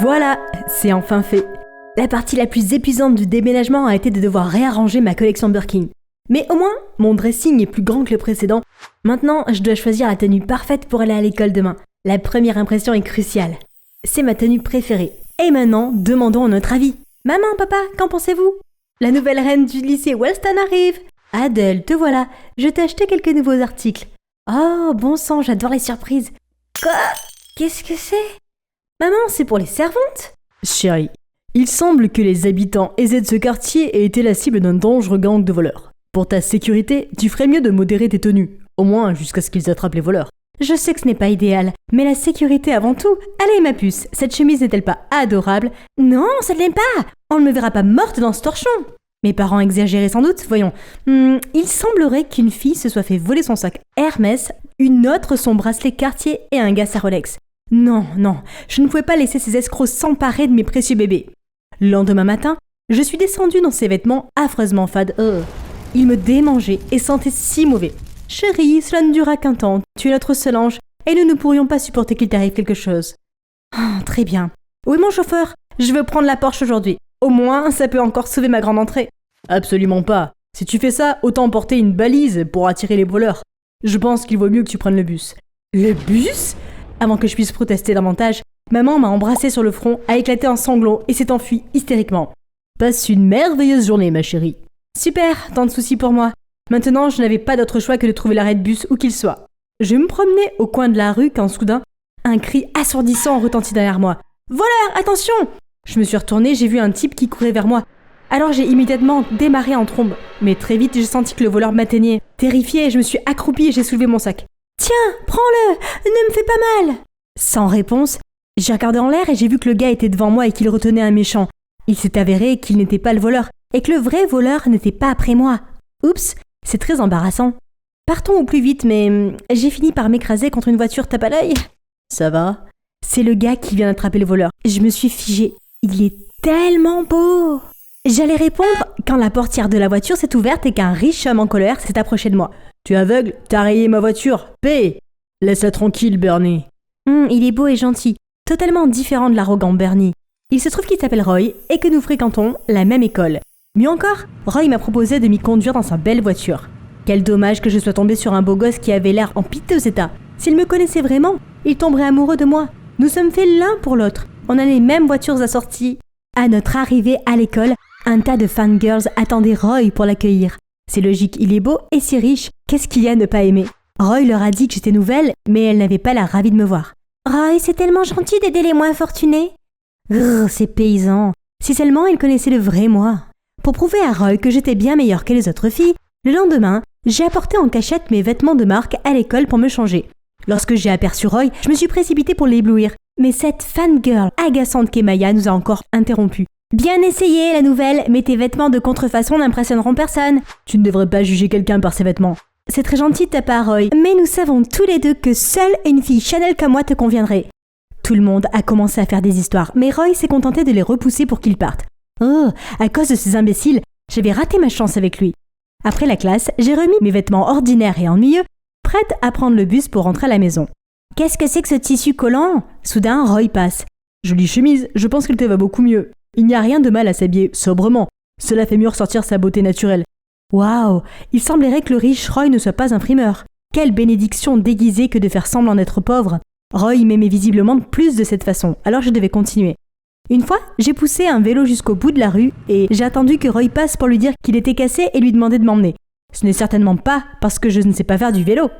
Voilà, c'est enfin fait. La partie la plus épuisante du déménagement a été de devoir réarranger ma collection Birkin. Mais au moins, mon dressing est plus grand que le précédent. Maintenant, je dois choisir la tenue parfaite pour aller à l'école demain. La première impression est cruciale. C'est ma tenue préférée. Et maintenant, demandons notre avis. Maman, papa, qu'en pensez-vous? La nouvelle reine du lycée Wellston arrive. Adèle, te voilà. Je t'ai acheté quelques nouveaux articles. Oh, bon sang, j'adore les surprises. Quoi? Qu'est-ce que c'est? Maman, c'est pour les servantes? Chérie, il semble que les habitants aisés de ce quartier aient été la cible d'un dangereux gang de voleurs. Pour ta sécurité, tu ferais mieux de modérer tes tenues, au moins jusqu'à ce qu'ils attrapent les voleurs. Je sais que ce n'est pas idéal, mais la sécurité avant tout. Allez ma puce, cette chemise n'est-elle pas adorable? Non, ça ne l'est pas. On ne me verra pas morte dans ce torchon. Mes parents exagéraient sans doute, voyons. Il semblerait qu'une fille se soit fait voler son sac Hermès, une autre son bracelet Cartier et un gars sa Rolex. Non, je ne pouvais pas laisser ces escrocs s'emparer de mes précieux bébés. Le lendemain matin, je suis descendue dans ces vêtements affreusement fades. Ils me démangeaient et sentaient si mauvais. Chérie, cela ne durera qu'un temps. Tu es notre seul ange et nous ne pourrions pas supporter qu'il t'arrive quelque chose. Très bien. Où est mon chauffeur? Je veux prendre la Porsche aujourd'hui. Au moins, ça peut encore sauver ma grande entrée. Absolument pas. Si tu fais ça, autant porter une balise pour attirer les voleurs. Je pense qu'il vaut mieux que tu prennes le bus. Le bus? Avant que je puisse protester davantage, maman m'a embrassée sur le front, a éclaté en sanglots et s'est enfuie hystériquement. Passe une merveilleuse journée, ma chérie. Super, tant de soucis pour moi. Maintenant, je n'avais pas d'autre choix que de trouver l'arrêt de bus où qu'il soit. Je me promenais au coin de la rue quand soudain, un cri assourdissant retentit derrière moi. « Voleur, attention !» Je me suis retournée, j'ai vu un type qui courait vers moi. Alors j'ai immédiatement démarré en trombe. Mais très vite, j'ai senti que le voleur m'atteignait. Terrifiée, je me suis accroupie et j'ai soulevé mon sac. « Tiens, prends-le! Ne me fais pas mal !» Sans réponse, j'ai regardé en l'air et j'ai vu que le gars était devant moi et qu'il retenait un méchant. Il s'est avéré qu'il n'était pas le voleur et que le vrai voleur n'était pas après moi. Oups, c'est très embarrassant. Partons au plus vite, mais j'ai fini par m'écraser contre une voiture tape à l'œil. Ça va? C'est le gars qui vient d'attraper le voleur. Je me suis figée. Il est tellement beau! J'allais répondre quand la portière de la voiture s'est ouverte et qu'un riche homme en colère s'est approché de moi. Tu es aveugle? T'as rayé ma voiture? Paix! Laisse-la tranquille, Bernie. Il est beau et gentil, totalement différent de l'arrogant Bernie. Il se trouve qu'il s'appelle Roy et que nous fréquentons la même école. Mieux encore, Roy m'a proposé de m'y conduire dans sa belle voiture. Quel dommage que je sois tombée sur un beau gosse qui avait l'air en piteux état. S'il me connaissait vraiment, il tomberait amoureux de moi. Nous sommes faits l'un pour l'autre. On a les mêmes voitures assorties. À notre arrivée à l'école, un tas de fangirls attendaient Roy pour l'accueillir. C'est logique, il est beau et si riche, qu'est-ce qu'il y a à ne pas aimer? Roy leur a dit que j'étais nouvelle, mais elle n'avait pas l'air ravie de me voir. Roy, c'est tellement gentil d'aider les moins fortunés. Ces paysans. Si seulement ils connaissaient le vrai moi. Pour prouver à Roy que j'étais bien meilleure que les autres filles, le lendemain, j'ai apporté en cachette mes vêtements de marque à l'école pour me changer. Lorsque j'ai aperçu Roy, je me suis précipitée pour l'éblouir. Mais cette fangirl agaçante qu'est Maya nous a encore interrompus. Bien essayé, la nouvelle, mais tes vêtements de contrefaçon n'impressionneront personne. Tu ne devrais pas juger quelqu'un par ses vêtements. C'est très gentil de ta part, Roy, mais nous savons tous les deux que seule une fille Chanel comme moi te conviendrait. Tout le monde a commencé à faire des histoires, mais Roy s'est contenté de les repousser pour qu'ils partent. À cause de ces imbéciles, j'avais raté ma chance avec lui. Après la classe, j'ai remis mes vêtements ordinaires et ennuyeux, prête à prendre le bus pour rentrer à la maison. Qu'est-ce que c'est que ce tissu collant? Soudain, Roy passe. Jolie chemise, je pense qu'elle te va beaucoup mieux. Il n'y a rien de mal à s'habiller sobrement. Cela fait mieux ressortir sa beauté naturelle. Waouh, il semblerait que le riche Roy ne soit pas un primeur. Quelle bénédiction déguisée que de faire semblant d'être pauvre. Roy m'aimait visiblement plus de cette façon, alors je devais continuer. Une fois, j'ai poussé un vélo jusqu'au bout de la rue et j'ai attendu que Roy passe pour lui dire qu'il était cassé et lui demander de m'emmener. Ce n'est certainement pas parce que je ne sais pas faire du vélo.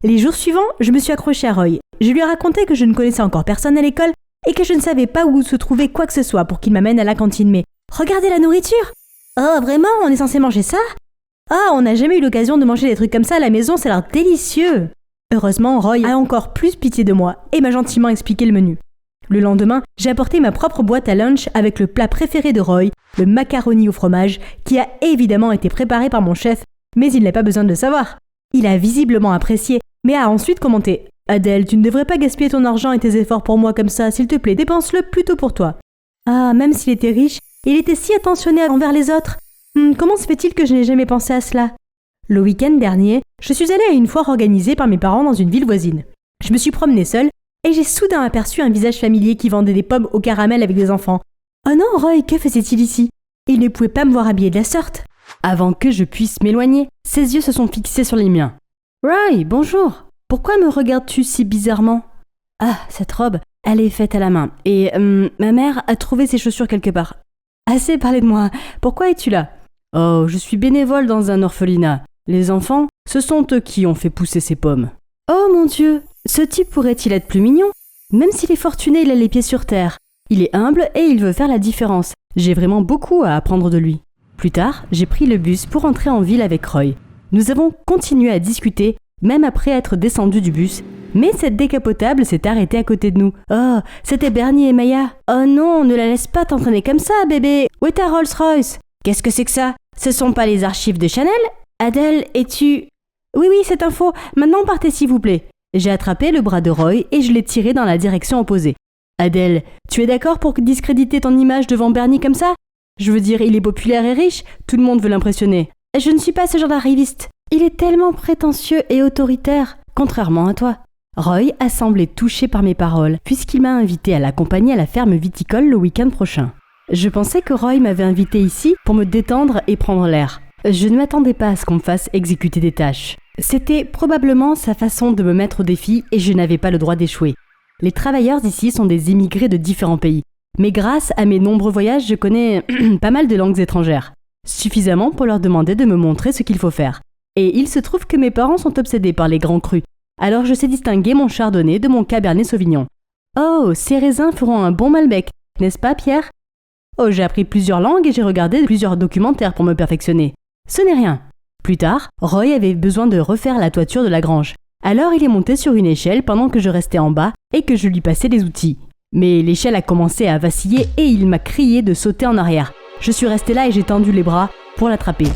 Les jours suivants, je me suis accrochée à Roy. Je lui ai raconté que je ne connaissais encore personne à l'école et que je ne savais pas où se trouvait quoi que ce soit pour qu'il m'amène à la cantine. Mais regardez la nourriture! Oh, vraiment? On est censé manger ça? On n'a jamais eu l'occasion de manger des trucs comme ça à la maison, ça a l'air délicieux! Heureusement, Roy a encore plus pitié de moi et m'a gentiment expliqué le menu. Le lendemain, j'ai apporté ma propre boîte à lunch avec le plat préféré de Roy, le macaroni au fromage, qui a évidemment été préparé par mon chef, mais il n'a pas besoin de le savoir. Il a visiblement apprécié, mais a ensuite commenté « Adèle, tu ne devrais pas gaspiller ton argent et tes efforts pour moi comme ça, s'il te plaît, dépense-le plutôt pour toi. » Même s'il était riche, il était si attentionné envers les autres. Comment se fait-il que je n'ai jamais pensé à cela? Le week-end dernier, je suis allée à une foire organisée par mes parents dans une ville voisine. Je me suis promenée seule et j'ai soudain aperçu un visage familier qui vendait des pommes au caramel avec des enfants. Oh non, Roy, que faisait-il ici? Il ne pouvait pas me voir habillée de la sorte. Avant que je puisse m'éloigner, ses yeux se sont fixés sur les miens. Roy, bonjour. Pourquoi me regardes-tu si bizarrement? Ah, cette robe, elle est faite à la main, et ma mère a trouvé ses chaussures quelque part. Assez parlé de moi, pourquoi es-tu là? Oh, je suis bénévole dans un orphelinat. Les enfants, ce sont eux qui ont fait pousser ces pommes. Oh mon Dieu, ce type pourrait-il être plus mignon? Même s'il est fortuné, il a les pieds sur terre. Il est humble et il veut faire la différence. J'ai vraiment beaucoup à apprendre de lui. Plus tard, j'ai pris le bus pour entrer en ville avec Roy. Nous avons continué à discuter, même après être descendus du bus, mais cette décapotable s'est arrêtée à côté de nous. Oh, c'était Bernie et Maya. Oh non, ne la laisse pas t'entraîner comme ça, bébé. Où est ta Rolls-Royce? Qu'est-ce que c'est que ça? Ce sont pas les archives de Chanel? Adèle, es-tu... Oui, c'est un faux. Maintenant, partez s'il vous plaît. J'ai attrapé le bras de Roy et je l'ai tiré dans la direction opposée. Adèle, tu es d'accord pour discréditer ton image devant Bernie comme ça? Je veux dire, il est populaire et riche, tout le monde veut l'impressionner. Je ne suis pas ce genre d'arriviste. Il est tellement prétentieux et autoritaire, contrairement à toi. Roy a semblé touché par mes paroles, puisqu'il m'a invité à l'accompagner à la ferme viticole le week-end prochain. Je pensais que Roy m'avait invité ici pour me détendre et prendre l'air. Je ne m'attendais pas à ce qu'on me fasse exécuter des tâches. C'était probablement sa façon de me mettre au défi et je n'avais pas le droit d'échouer. Les travailleurs ici sont des immigrés de différents pays. Mais grâce à mes nombreux voyages, je connais pas mal de langues étrangères. Suffisamment pour leur demander de me montrer ce qu'il faut faire. Et il se trouve que mes parents sont obsédés par les grands crus. Alors je sais distinguer mon chardonnay de mon cabernet sauvignon. Oh, ces raisins feront un bon Malbec, n'est-ce pas Pierre? Oh, j'ai appris plusieurs langues et j'ai regardé plusieurs documentaires pour me perfectionner. Ce n'est rien. Plus tard, Roy avait besoin de refaire la toiture de la grange. Alors il est monté sur une échelle pendant que je restais en bas et que je lui passais des outils. Mais l'échelle a commencé à vaciller et il m'a crié de sauter en arrière. Je suis resté là et j'ai tendu les bras pour l'attraper.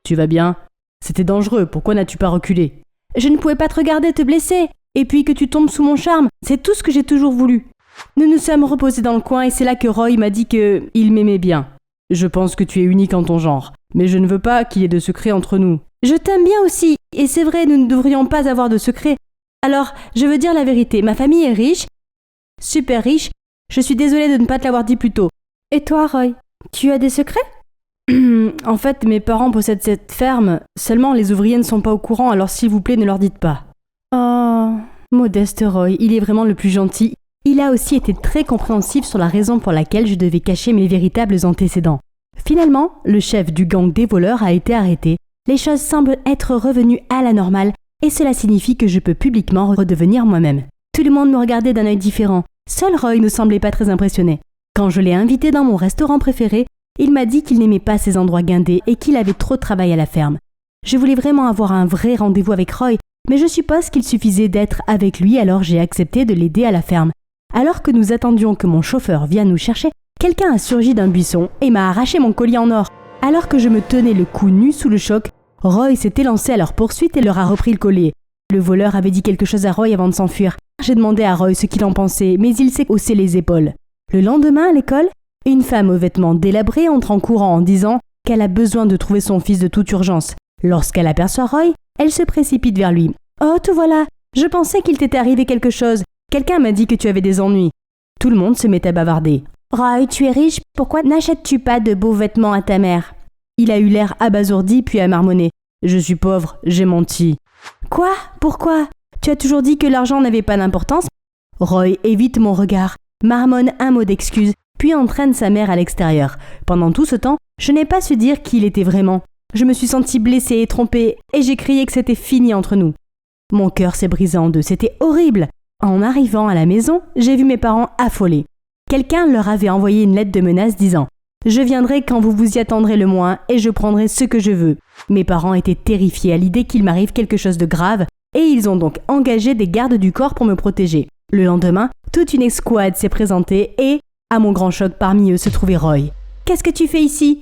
Tu vas bien? C'était dangereux, pourquoi n'as-tu pas reculé? Je ne pouvais pas te regarder te blesser. Et puis que tu tombes sous mon charme, c'est tout ce que j'ai toujours voulu. Nous nous sommes reposés dans le coin et c'est là que Roy m'a dit qu'il m'aimait bien. Je pense que tu es unique en ton genre, mais je ne veux pas qu'il y ait de secret entre nous. Je t'aime bien aussi, et c'est vrai, nous ne devrions pas avoir de secret. Alors, je veux dire la vérité, ma famille est riche, super riche, je suis désolée de ne pas te l'avoir dit plus tôt. Et toi, Roy, tu as des secrets? En fait, mes parents possèdent cette ferme, seulement les ouvriers ne sont pas au courant, alors s'il vous plaît, ne leur dites pas. Oh, modeste Roy, il est vraiment le plus gentil. Il a aussi été très compréhensif sur la raison pour laquelle je devais cacher mes véritables antécédents. Finalement, le chef du gang des voleurs a été arrêté. Les choses semblent être revenues à la normale et cela signifie que je peux publiquement redevenir moi-même. Tout le monde me regardait d'un œil différent. Seul Roy ne semblait pas très impressionné. Quand je l'ai invité dans mon restaurant préféré, il m'a dit qu'il n'aimait pas ces endroits guindés et qu'il avait trop de travail à la ferme. Je voulais vraiment avoir un vrai rendez-vous avec Roy, mais je suppose qu'il suffisait d'être avec lui, alors j'ai accepté de l'aider à la ferme. Alors que nous attendions que mon chauffeur vienne nous chercher, quelqu'un a surgi d'un buisson et m'a arraché mon collier en or. Alors que je me tenais le cou nu sous le choc, Roy s'est élancé à leur poursuite et leur a repris le collier. Le voleur avait dit quelque chose à Roy avant de s'enfuir. J'ai demandé à Roy ce qu'il en pensait, mais il s'est haussé les épaules. Le lendemain, à l'école, une femme aux vêtements délabrés entre en courant en disant qu'elle a besoin de trouver son fils de toute urgence. Lorsqu'elle aperçoit Roy, elle se précipite vers lui. « Oh, te voilà! Je pensais qu'il t'était arrivé quelque chose. Quelqu'un m'a dit que tu avais des ennuis. » Tout le monde se met à bavarder. « Roy, tu es riche, pourquoi n'achètes-tu pas de beaux vêtements à ta mère ?» Il a eu l'air abasourdi puis a marmonné. « Je suis pauvre, j'ai menti. »« Quoi? Pourquoi? Tu as toujours dit que l'argent n'avait pas d'importance ?» Roy évite mon regard, marmonne un mot d'excuse, puis entraîne sa mère à l'extérieur. Pendant tout ce temps, je n'ai pas su dire qui il était vraiment. Je me suis sentie blessée et trompée, et j'ai crié que c'était fini entre nous. Mon cœur s'est brisé en deux, c'était horrible. En arrivant à la maison, j'ai vu mes parents affolés. Quelqu'un leur avait envoyé une lettre de menace disant « Je viendrai quand vous vous y attendrez le moins et je prendrai ce que je veux. » Mes parents étaient terrifiés à l'idée qu'il m'arrive quelque chose de grave et ils ont donc engagé des gardes du corps pour me protéger. Le lendemain, toute une escouade s'est présentée et, à mon grand choc, parmi eux se trouvait Roy. « Qu'est-ce que tu fais ici?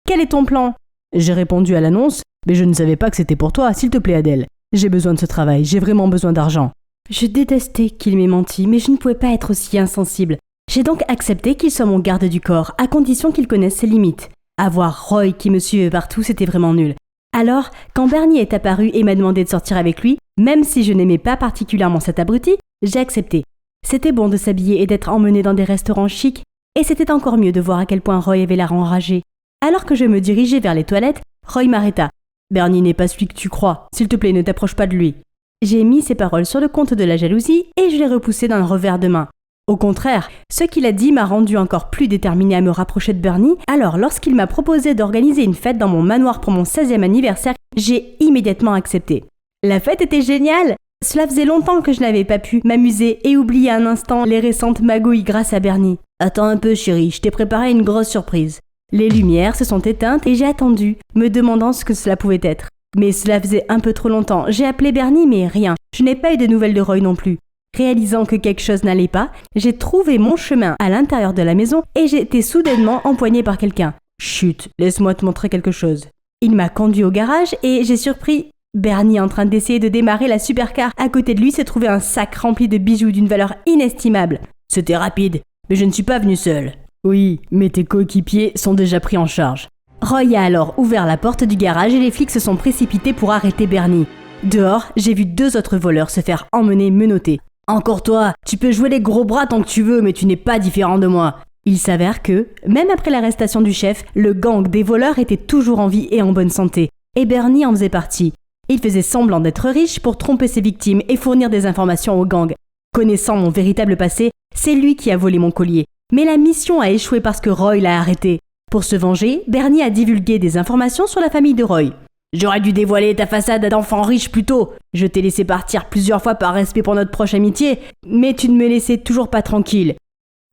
Quel est ton plan ?» J'ai répondu à l'annonce « Mais je ne savais pas que c'était pour toi, s'il te plaît Adèle. J'ai besoin de ce travail, j'ai vraiment besoin d'argent. » Je détestais qu'il m'ait menti, mais je ne pouvais pas être aussi insensible. J'ai donc accepté qu'il soit mon garde du corps, à condition qu'il connaisse ses limites. Avoir Roy qui me suivait partout, c'était vraiment nul. Alors, quand Bernie est apparu et m'a demandé de sortir avec lui, même si je n'aimais pas particulièrement cet abruti, j'ai accepté. C'était bon de s'habiller et d'être emmené dans des restaurants chics, et c'était encore mieux de voir à quel point Roy avait l'air enragé. Alors que je me dirigeais vers les toilettes, Roy m'arrêta. « Bernie n'est pas celui que tu crois. S'il te plaît, ne t'approche pas de lui. » J'ai mis ces paroles sur le compte de la jalousie et je l'ai repoussé d'un revers de main. Au contraire, ce qu'il a dit m'a rendu encore plus déterminée à me rapprocher de Bernie, alors lorsqu'il m'a proposé d'organiser une fête dans mon manoir pour mon 16e anniversaire, j'ai immédiatement accepté. La fête était géniale! Cela faisait longtemps que je n'avais pas pu m'amuser et oublier un instant les récentes magouilles grâce à Bernie. « Attends un peu chérie, je t'ai préparé une grosse surprise. » Les lumières se sont éteintes et j'ai attendu, me demandant ce que cela pouvait être. Mais cela faisait un peu trop longtemps. J'ai appelé Bernie, mais rien. Je n'ai pas eu de nouvelles de Roy non plus. Réalisant que quelque chose n'allait pas, j'ai trouvé mon chemin à l'intérieur de la maison et j'ai été soudainement empoignée par quelqu'un. « Chut, laisse-moi te montrer quelque chose. » Il m'a conduit au garage et j'ai surpris Bernie en train d'essayer de démarrer la supercar. À côté de lui se trouvait un sac rempli de bijoux d'une valeur inestimable. « C'était rapide, mais je ne suis pas venu seul. » « Oui, mais tes coéquipiers sont déjà pris en charge. » Roy a alors ouvert la porte du garage et les flics se sont précipités pour arrêter Bernie. Dehors, j'ai vu 2 autres voleurs se faire emmener menottés. « Encore toi, tu peux jouer les gros bras tant que tu veux, mais tu n'es pas différent de moi. » Il s'avère que, même après l'arrestation du chef, le gang des voleurs était toujours en vie et en bonne santé. Et Bernie en faisait partie. Il faisait semblant d'être riche pour tromper ses victimes et fournir des informations au gang. Connaissant mon véritable passé, c'est lui qui a volé mon collier. Mais la mission a échoué parce que Roy l'a arrêté. Pour se venger, Bernie a divulgué des informations sur la famille de Roy. « J'aurais dû dévoiler ta façade d'enfant riche plus tôt. Je t'ai laissé partir plusieurs fois par respect pour notre proche amitié, mais tu ne me laissais toujours pas tranquille. »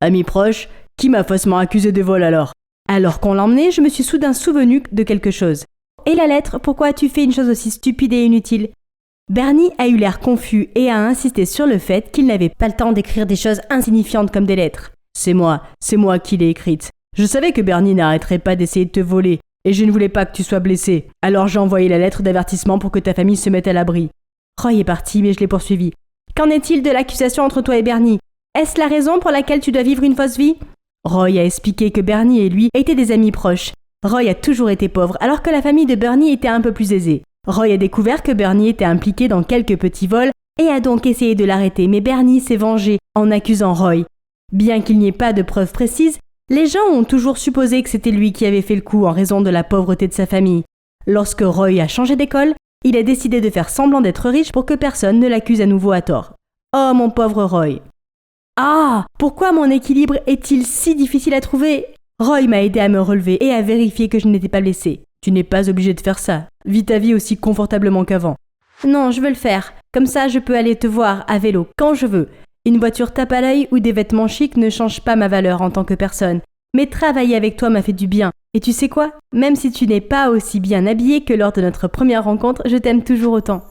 Ami proche, qui m'a faussement accusé de vol alors ? Alors qu'on l'emmenait, je me suis soudain souvenu de quelque chose. « Et la lettre, pourquoi as-tu fait une chose aussi stupide et inutile ?» Bernie a eu l'air confus et a insisté sur le fait qu'il n'avait pas le temps d'écrire des choses insignifiantes comme des lettres. C'est moi qui l'ai écrite. Je savais que Bernie n'arrêterait pas d'essayer de te voler, et je ne voulais pas que tu sois blessé. Alors j'ai envoyé la lettre d'avertissement pour que ta famille se mette à l'abri. Roy est parti, mais je l'ai poursuivi. Qu'en est-il de l'accusation entre toi et Bernie ? Est-ce la raison pour laquelle tu dois vivre une fausse vie ? Roy a expliqué que Bernie et lui étaient des amis proches. Roy a toujours été pauvre, alors que la famille de Bernie était un peu plus aisée. Roy a découvert que Bernie était impliqué dans quelques petits vols et a donc essayé de l'arrêter, mais Bernie s'est vengé en accusant Roy. Bien qu'il n'y ait pas de preuves précises, les gens ont toujours supposé que c'était lui qui avait fait le coup en raison de la pauvreté de sa famille. Lorsque Roy a changé d'école, il a décidé de faire semblant d'être riche pour que personne ne l'accuse à nouveau à tort. Oh mon pauvre Roy. Ah, pourquoi mon équilibre est-il si difficile à trouver ? Roy m'a aidé à me relever et à vérifier que je n'étais pas blessée. Tu n'es pas obligé de faire ça. Vis ta vie aussi confortablement qu'avant. Non, je veux le faire. Comme ça, je peux aller te voir à vélo quand je veux. Une voiture tape à l'œil ou des vêtements chics ne changent pas ma valeur en tant que personne. Mais travailler avec toi m'a fait du bien. Et tu sais quoi ? Même si tu n'es pas aussi bien habillé que lors de notre première rencontre, je t'aime toujours autant.